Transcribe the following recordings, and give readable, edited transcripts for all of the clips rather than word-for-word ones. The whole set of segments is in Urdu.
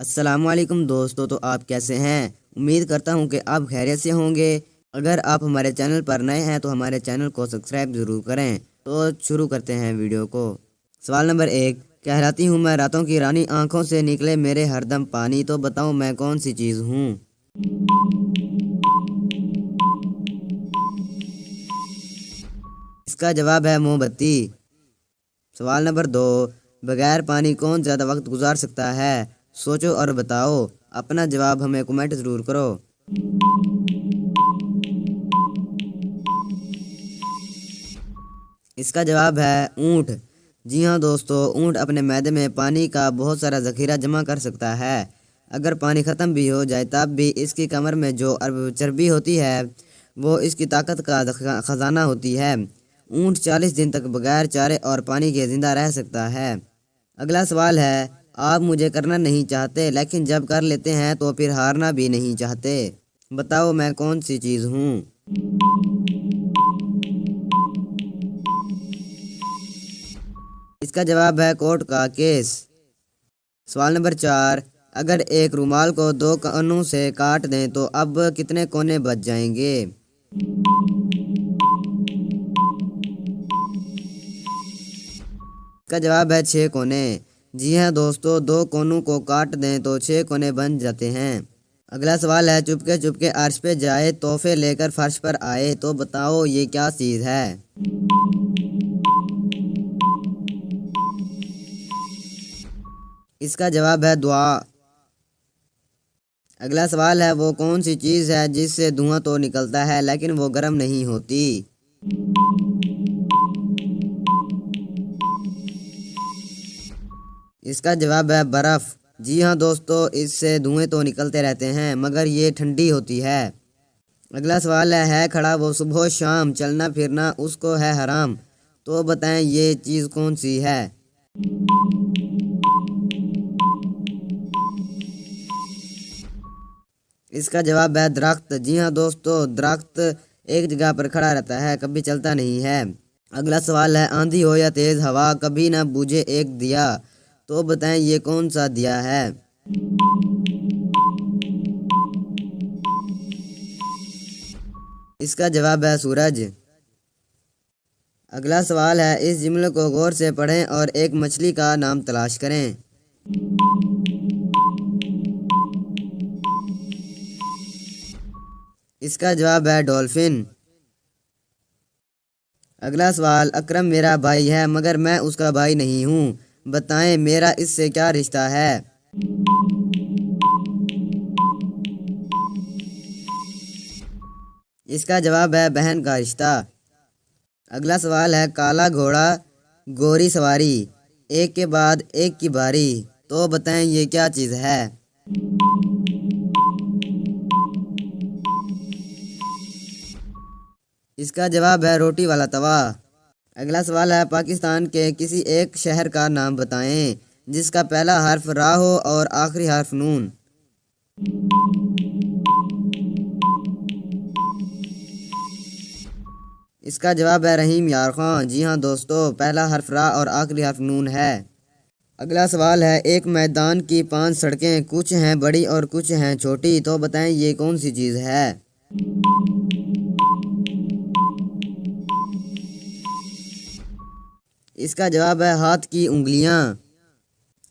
السلام علیکم دوستو، تو آپ کیسے ہیں؟ امید کرتا ہوں کہ آپ خیریت سے ہوں گے۔ اگر آپ ہمارے چینل پر نئے ہیں تو ہمارے چینل کو سبسکرائب ضرور کریں۔ تو شروع کرتے ہیں ویڈیو کو۔ سوال نمبر 1، کہلاتی ہوں میں راتوں کی رانی، آنکھوں سے نکلے میرے ہر دم پانی، تو بتاؤ میں کون سی چیز ہوں؟ اس کا جواب ہے موم بتی۔ سوال نمبر 2، بغیر پانی کون زیادہ وقت گزار سکتا ہے؟ سوچو اور بتاؤ۔ اپنا جواب ہمیں کمنٹ ضرور کرو۔ اس کا جواب ہے اونٹ۔ جی ہاں دوستو، اونٹ اپنے معدے میں پانی کا بہت سارا ذخیرہ جمع کر سکتا ہے۔ اگر پانی ختم بھی ہو جائے تب بھی اس کی کمر میں جو چربی ہوتی ہے وہ اس کی طاقت کا خزانہ ہوتی ہے۔ اونٹ 40 دن تک بغیر چارے اور پانی کے زندہ رہ سکتا ہے۔ اگلا سوال ہے، آپ مجھے کرنا نہیں چاہتے لیکن جب کر لیتے ہیں تو پھر ہارنا بھی نہیں چاہتے، بتاؤ میں کون سی چیز ہوں؟ اس کا جواب ہے کورٹ کا کیس۔ سوال نمبر 4، اگر ایک رومال کو 2 کونوں سے کاٹ دیں تو اب کتنے کونے بچ جائیں گے؟ اس کا جواب ہے 6 کونے۔ جی ہاں دوستو، 2 کونوں کو کاٹ دیں تو 6 کونے بن جاتے ہیں۔ اگلا سوال ہے، چپکے چپکے عرش پہ جائے، تحفے لے کر فرش پر آئے، تو بتاؤ یہ کیا چیز ہے؟ اس کا جواب ہے دعا۔ اگلا سوال ہے، وہ کون سی چیز ہے جس سے دھواں تو نکلتا ہے لیکن وہ گرم نہیں ہوتی؟ اس کا جواب ہے برف۔ جی ہاں دوستو، اس سے دھوئیں تو نکلتے رہتے ہیں مگر یہ ٹھنڈی ہوتی ہے۔ اگلا سوال ہے کھڑا وہ صبح و شام، چلنا پھرنا اس کو ہے حرام، تو بتائیں یہ چیز کون سی ہے؟ اس کا جواب ہے درخت۔ جی ہاں دوستو، درخت ایک جگہ پر کھڑا رہتا ہے، کبھی چلتا نہیں ہے۔ اگلا سوال ہے، آندھی ہو یا تیز ہوا، کبھی نہ بجھے ایک دیا، تو بتائیں یہ کون سا دیا ہے؟ اس کا جواب ہے سورج۔ اگلا سوال ہے، اس جملے کو غور سے پڑھیں اور ایک مچھلی کا نام تلاش کریں۔ اس کا جواب ہے ڈولفن۔ اگلا سوال، اکرم میرا بھائی ہے مگر میں اس کا بھائی نہیں ہوں، بتائیں میرا اس سے کیا رشتہ ہے؟ اس کا جواب ہے بہن کا رشتہ۔ اگلا سوال ہے، کالا گھوڑا گوری سواری، ایک کے بعد ایک کی باری، تو بتائیں یہ کیا چیز ہے؟ اس کا جواب ہے روٹی والا توا۔ اگلا سوال ہے، پاکستان کے کسی ایک شہر کا نام بتائیں جس کا پہلا حرف را ہو اور آخری حرف نون۔ اس کا جواب ہے رحیم یار خان۔ جی ہاں دوستو، پہلا حرف را اور آخری حرف نون ہے۔ اگلا سوال ہے، ایک میدان کی 5 سڑکیں، کچھ ہیں بڑی اور کچھ ہیں چھوٹی، تو بتائیں یہ کون سی چیز ہے؟ اس کا جواب ہے ہاتھ کی انگلیاں۔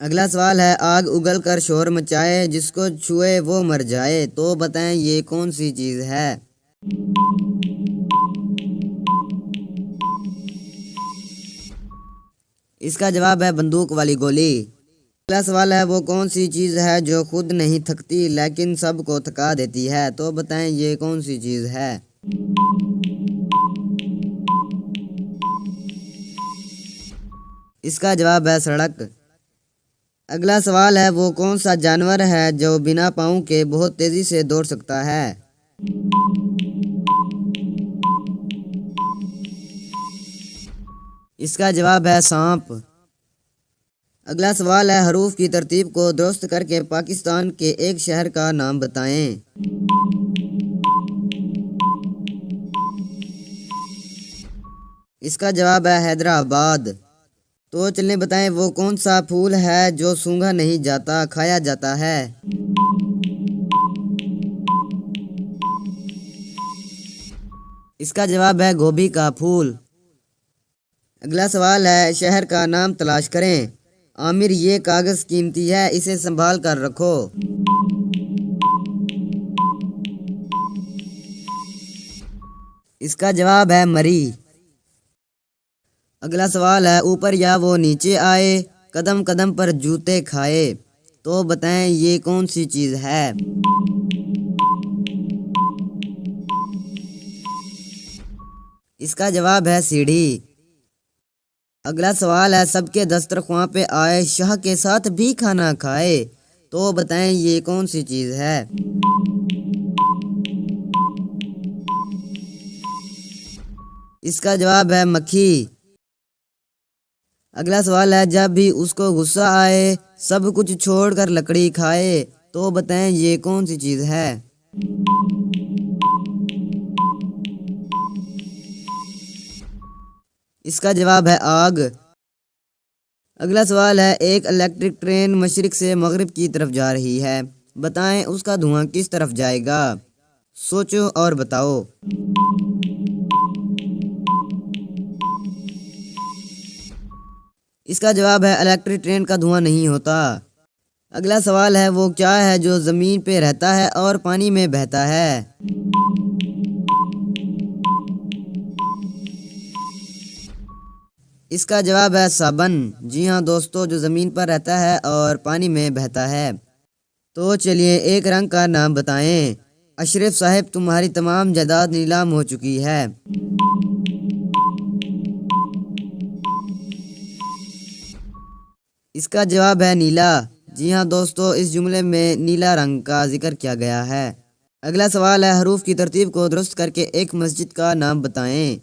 اگلا سوال ہے، آگ اگل کر شور مچائے، جس کو چھوئے وہ مر جائے، تو بتائیں یہ کون سی چیز ہے؟ اس کا جواب ہے بندوق والی گولی۔ اگلا سوال ہے، وہ کون سی چیز ہے جو خود نہیں تھکتی لیکن سب کو تھکا دیتی ہے، تو بتائیں یہ کون سی چیز ہے؟ اس کا جواب ہے سڑک۔ اگلا سوال ہے، وہ کون سا جانور ہے جو بنا پاؤں کے بہت تیزی سے دوڑ سکتا ہے؟ اس کا جواب ہے سانپ۔ اگلا سوال ہے، حروف کی ترتیب کو درست کر کے پاکستان کے ایک شہر کا نام بتائیں۔ اس کا جواب ہے حیدرآباد۔ تو چلیں بتائیں وہ کون سا پھول ہے جو سونگھا نہیں جاتا، کھایا جاتا ہے؟ اس کا جواب ہے گوبھی کا پھول۔ اگلا سوال ہے، شہر کا نام تلاش کریں۔ عامر، یہ کاغذ قیمتی ہے، اسے سنبھال کر رکھو۔ اس کا جواب ہے مری۔ اگلا سوال ہے، اوپر یا وہ نیچے آئے، قدم قدم پر جوتے کھائے، تو بتائیں یہ کون سی چیز ہے؟ اس کا جواب ہے سیڑھی۔ اگلا سوال ہے، سب کے دسترخواں پہ آئے، شاہ کے ساتھ بھی کھانا کھائے، تو بتائیں یہ کون سی چیز ہے؟ اس کا جواب ہے مکھی۔ اگلا سوال ہے، جب بھی اس کو غصہ آئے، سب کچھ چھوڑ کر لکڑی کھائے، تو بتائیں یہ کون سی چیز ہے؟ اس کا جواب ہے آگ۔ اگلا سوال ہے، ایک الیکٹرک ٹرین مشرق سے مغرب کی طرف جا رہی ہے، بتائیں اس کا دھواں کس طرف جائے گا؟ سوچو اور بتاؤ۔ اس کا جواب ہے الیکٹرک ٹرین کا دھواں نہیں ہوتا۔ اگلا سوال ہے، وہ کیا ہے جو زمین پہ رہتا ہے اور پانی میں بہتا ہے؟ اس کا جواب ہے صابن۔ جی ہاں دوستو، جو زمین پر رہتا ہے اور پانی میں بہتا ہے۔ تو چلیے ایک رنگ کا نام بتائیں۔ اشرف صاحب، تمہاری تمام جائیداد نیلام ہو چکی ہے۔ اس کا جواب ہے نیلا۔ جی ہاں دوستو، اس جملے میں نیلا رنگ کا ذکر کیا گیا ہے۔ اگلا سوال ہے، حروف کی ترتیب کو درست کر کے ایک مسجد کا نام بتائیں۔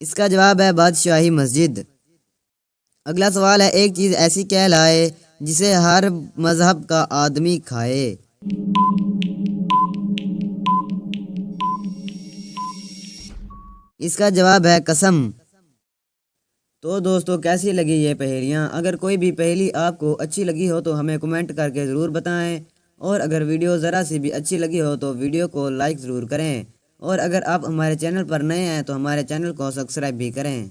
اس کا جواب ہے بادشاہی مسجد۔ اگلا سوال ہے، ایک چیز ایسی کہلائے جسے ہر مذہب کا آدمی کھائے۔ اس کا جواب ہے قسم۔ تو دوستو، کیسی لگی یہ پہیلیاں؟ اگر کوئی بھی پہیلی آپ کو اچھی لگی ہو تو ہمیں کمنٹ کر کے ضرور بتائیں، اور اگر ویڈیو ذرا سی بھی اچھی لگی ہو تو ویڈیو کو لائک ضرور کریں، اور اگر آپ ہمارے چینل پر نئے ہیں تو ہمارے چینل کو سبسکرائب بھی کریں۔